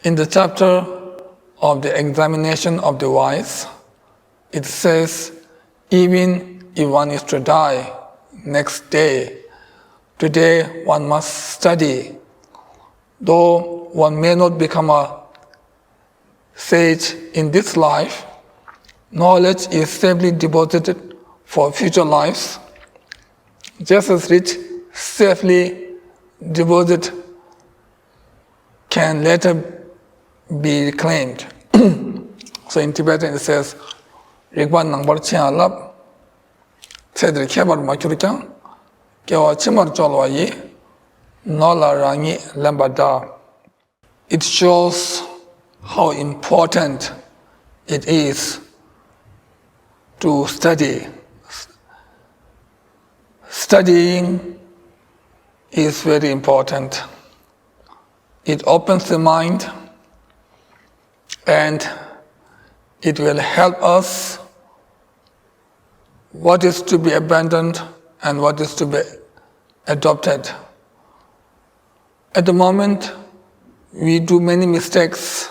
In the chapter of the examination of the wise, it says, even if one is to die next day, today one must study. Though one may not become a sage in this life, knowledge is safely deposited for future lives, just as rich safely deposited can later be reclaimed. So in Tibetan it says, Rigwan nang bar chia lap, Cedri kebar makurikang, Kewa chimar cholwa yi, Nola rangi lambada. It shows how important it is to study. Studying is very important. It opens the mind and it will help us what is to be abandoned and what is to be adopted. At the moment, we do many mistakes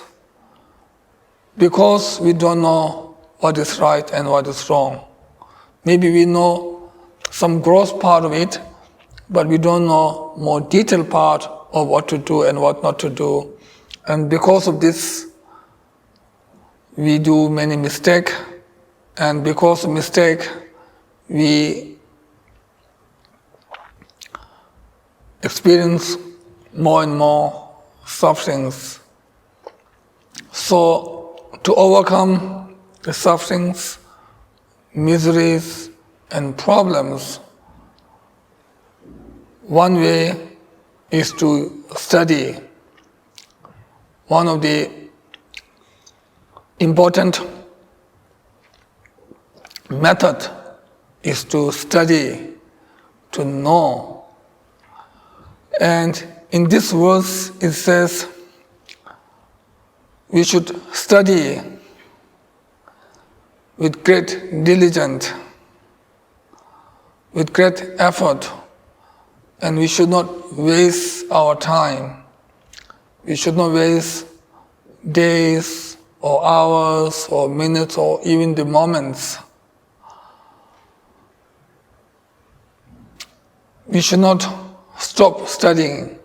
because we don't know what is right and what is wrong. Maybe we know some gross part of it, but we don't know more detailed part of what to do and what not to do. And because of this, we do many mistakes, and because of mistake, we experience more and more sufferings. So, to overcome the sufferings, miseries, and problems, one way is to study. One of the important method is to study, to know. And in this verse it says we should study with great diligence, with great effort, and we should not waste our time. We should not waste days or hours or minutes or even the moments. We should not stop studying.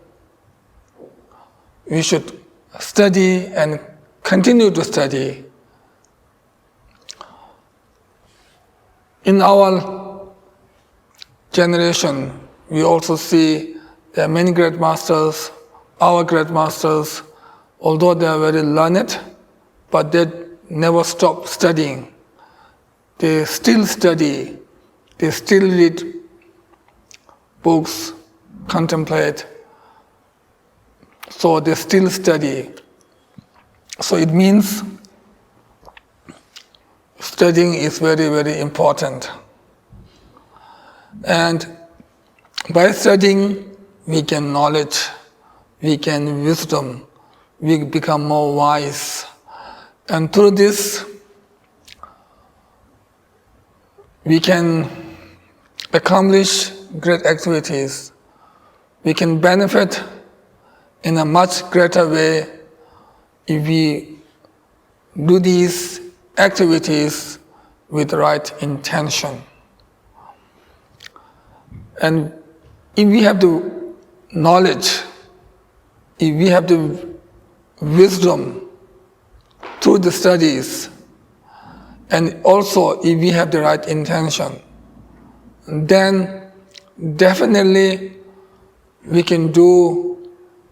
We should study and continue to study. In our generation, we also see there are many great masters, our great masters, although they are very learned, but they never stop studying. They still study, they still read books, contemplate, so they still study. So it means studying is very, very important. And by studying, we gain knowledge, we gain wisdom, we become more wise. And through this, we can accomplish great activities. We can benefit in a much greater way if we do these activities with the right intention. And if we have the knowledge, if we have the wisdom through the studies, and also if we have the right intention, then definitely we can do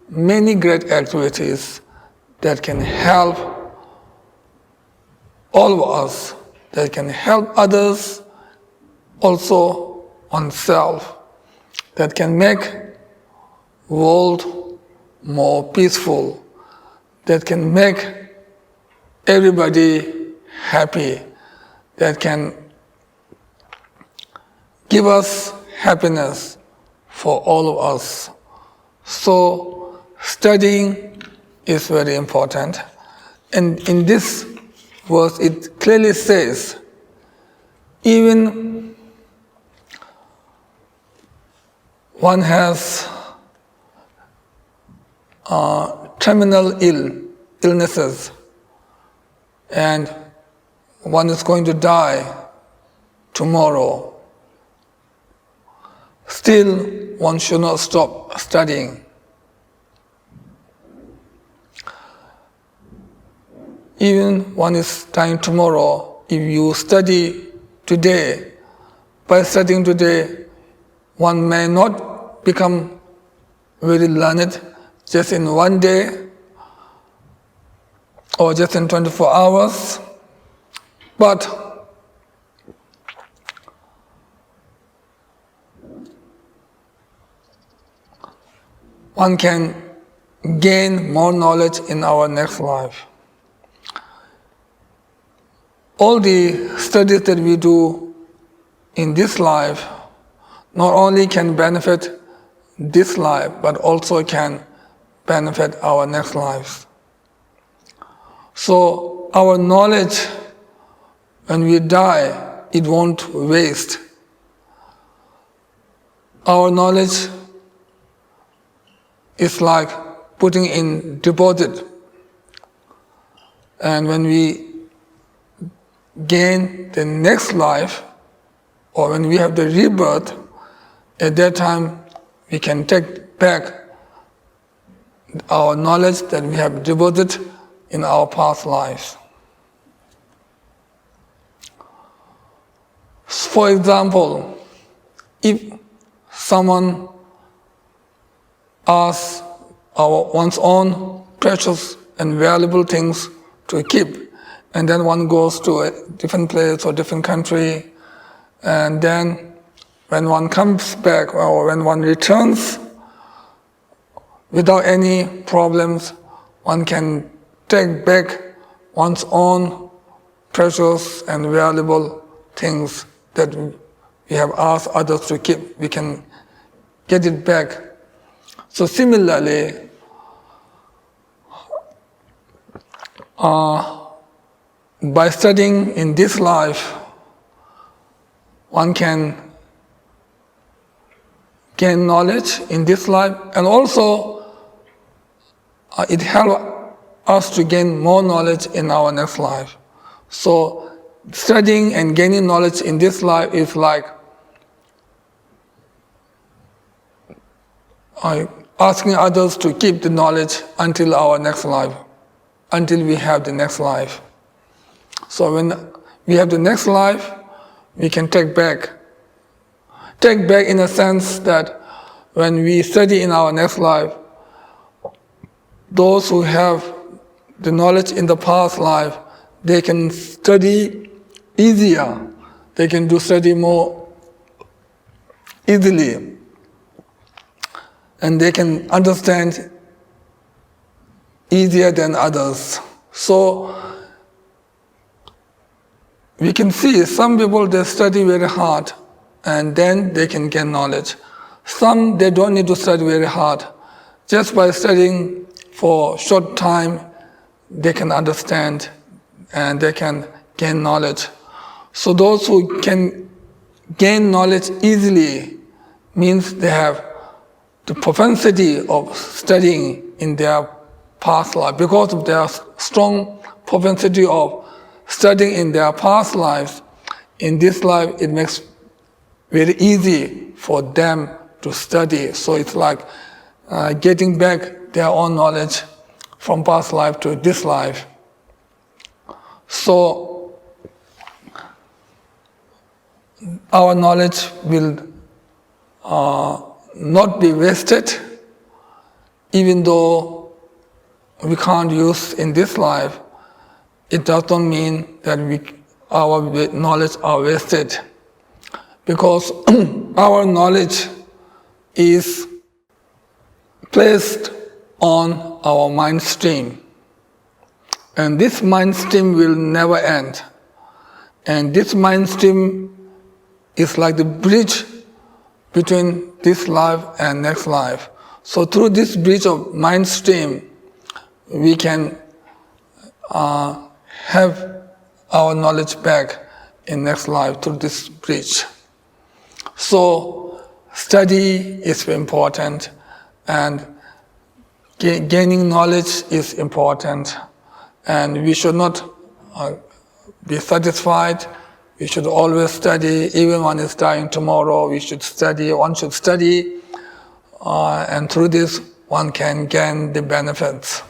many great activities that can help all of us, that can help others, also oneself, that can make world more peaceful, that can make everybody happy, that can give us happiness for all of us. So studying is very important. And in this verse it clearly says, even one has terminal ill, illnesses, and one is going to die tomorrow. Still, one should not stop studying. Even one is dying tomorrow, if you study today, by studying today, one may not become very learned just in one day or just in 24 hours, but one can gain more knowledge in our next life. All the studies that we do in this life not only can benefit this life, but also can benefit our next lives. So our knowledge, when we die, it won't waste. Our knowledge is like putting in deposit. And when we gain the next life, or when we have the rebirth, at that time we can take back our knowledge that we have deposited in our past lives. For example, if someone asks one's own precious and valuable things to keep, and then one goes to a different place or different country, and then when one comes back or when one returns, without any problems, one can take back one's own precious and valuable things that we have asked others to keep. We can get it back. So similarly, by studying in this life, one can gain knowledge in this life, and also it helps us to gain more knowledge in our next life. So studying and gaining knowledge in this life is like asking others to keep the knowledge until our next life, until we have the next life. So when we have the next life, we can take back in a sense that when we study in our next life, those who have the knowledge in the past life, they can study easier. They can do study more easily. And they can understand easier than others. So we can see some people, they study very hard and then they can gain knowledge. Some, they don't need to study very hard. Just by studying for a short time, they can understand and they can gain knowledge. So those who can gain knowledge easily means they have the propensity of studying in their past life. Because of their strong propensity of studying in their past lives, in this life it makes very easy for them to study. So it's like getting back their own knowledge from past life to this life. So our knowledge will not be wasted, even though we can't use in this life. It does not mean that our knowledge are wasted, because our knowledge is placed on our mind stream, and this mind stream will never end. And this mind stream is like the bridge between this life and next life. So through this bridge of mind stream, we can have our knowledge back in next life through this bridge. So study is important, and gaining knowledge is important. and we should not be satisfied. We should always study. Even one is dying tomorrow, we should study. One should study, and through this one can gain the benefits.